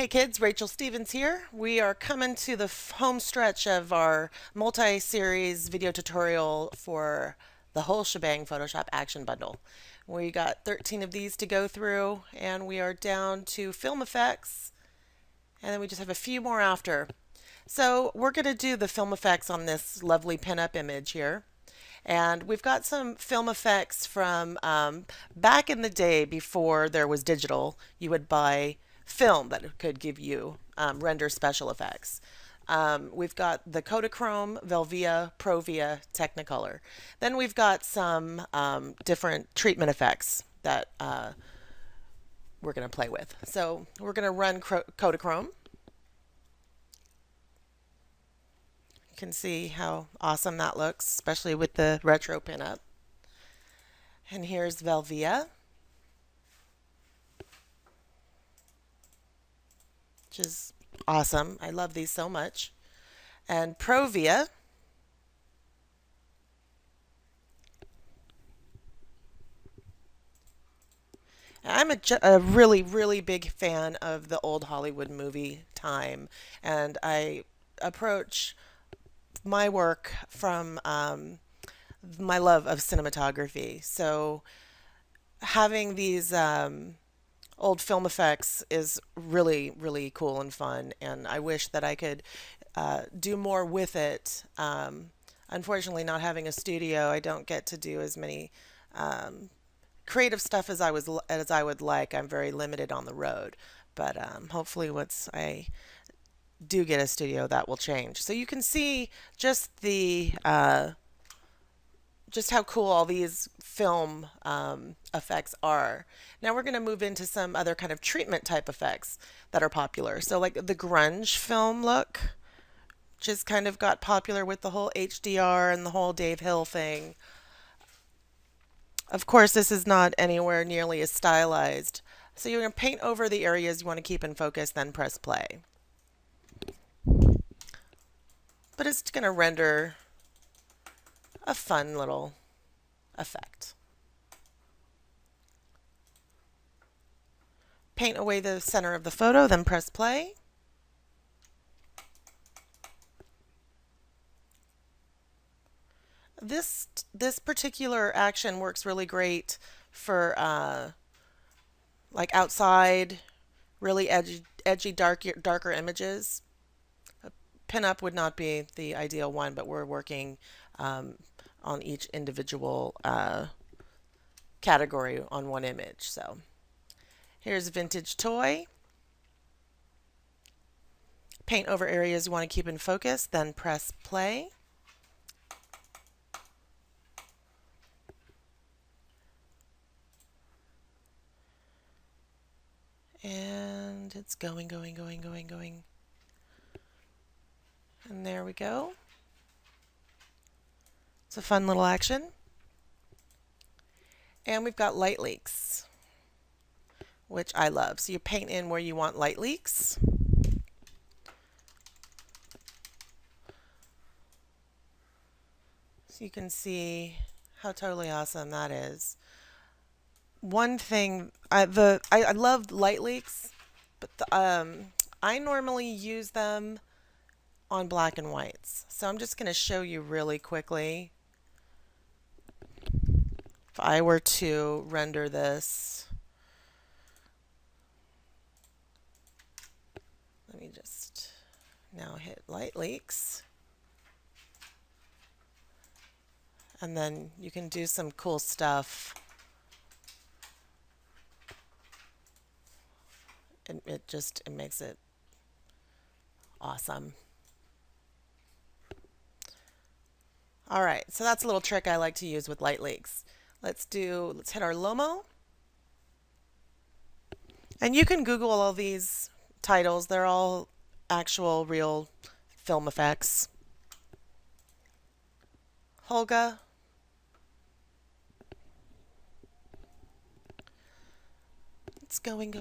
Hey kids, Rachel Stevens here. We are coming to the home stretch of our multi-series video tutorial for the whole Shebang Photoshop Action Bundle. We got 13 of these to go through and we are down to film effects and then we just have a few more after. So we're going to do the film effects on this lovely pinup image here. And we've got some film effects from back in the day before there was digital. You would buy film that could give you render special effects. We've got the Kodachrome, Velvia, Provia, Technicolor. Then we've got some different treatment effects that we're going to play with. So we're going to run Kodachrome. Can see how awesome that looks, especially with the retro pinup. And here's Velvia, which is awesome. I love these so much. And Provia. I'm a really, really big fan of the old Hollywood movie time, and I approach my work from my love of cinematography. So having these old film effects is really, really cool and fun, and I wish that I could do more with it. Unfortunately, not having a studio, I don't get to do as many creative stuff as I would like. I'm very limited on the road, but hopefully, once I do get a studio, that will change. So you can see just the just how cool all these film effects are. Now we're going to move into some other kind of treatment type effects that are popular. So like the grunge film look, just kind of got popular with the whole HDR and the whole Dave Hill thing. Of course, this is not anywhere nearly as stylized. So you're going to paint over the areas you want to keep in focus, then press play. But it's going to render a fun little effect. Paint away the center of the photo, then press play. This particular action works really great for like outside, really edgy darker images. Pinup would not be the ideal one, but we're working on each individual category on one image. So here's a vintage toy. Paint over areas you want to keep in focus, then press play. And it's going. And there we go. It's a fun little action. And we've got light leaks, which I love. So you paint in where you want light leaks. So you can see how totally awesome that is. One thing, I love light leaks, but I normally use them on black and whites. So I'm just going to show you really quickly. If I were to render this, let me just now hit light leaks. And then you can do some cool stuff. It makes it awesome. All right, so that's a little trick I like to use with light leaks. Let's hit our Lomo. And you can Google all these titles. They're all actual real film effects. Holga. It's going.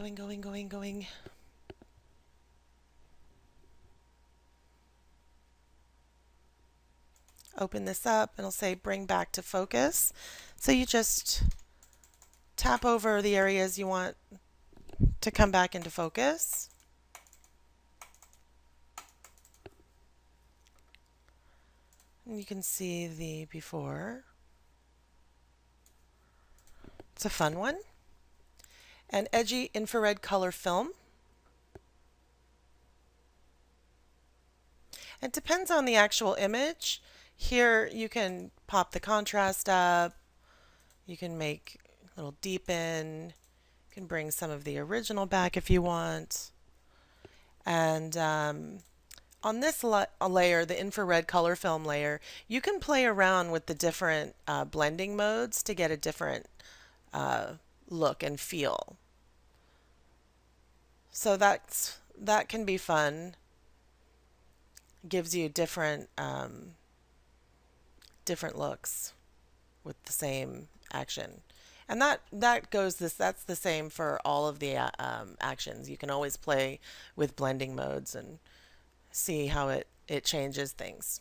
Open this up and it'll say bring back to focus. So you just tap over the areas you want to come back into focus. And you can see the before. It's a fun one. An edgy infrared color film. It depends on the actual image. Here you can pop the contrast up. You can make a little deepen. You can bring some of the original back if you want. And on this layer, the infrared color film layer, you can play around with the different blending modes to get a different look and feel. So that can be fun. Gives you different different looks with the same action. And that's the same for all of the actions. You can always play with blending modes and see how it changes things.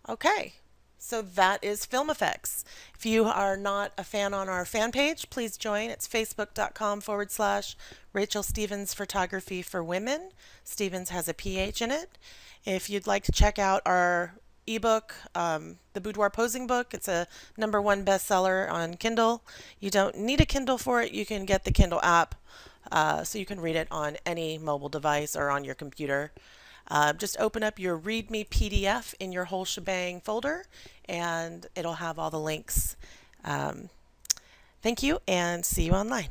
Okay, so that is film effects. If you are not a fan on our fan page, please join. It's facebook.com/Rachel Stevens Photography for Women. Stevens has a PH in it. If you'd like to check out our ebook, the Boudoir Posing Book, it's a #1 bestseller on Kindle. You don't need a Kindle for it. You can get the Kindle app so you can read it on any mobile device or on your computer. Just open up your README PDF in your whole shebang folder and it'll have all the links. Thank you and see you online.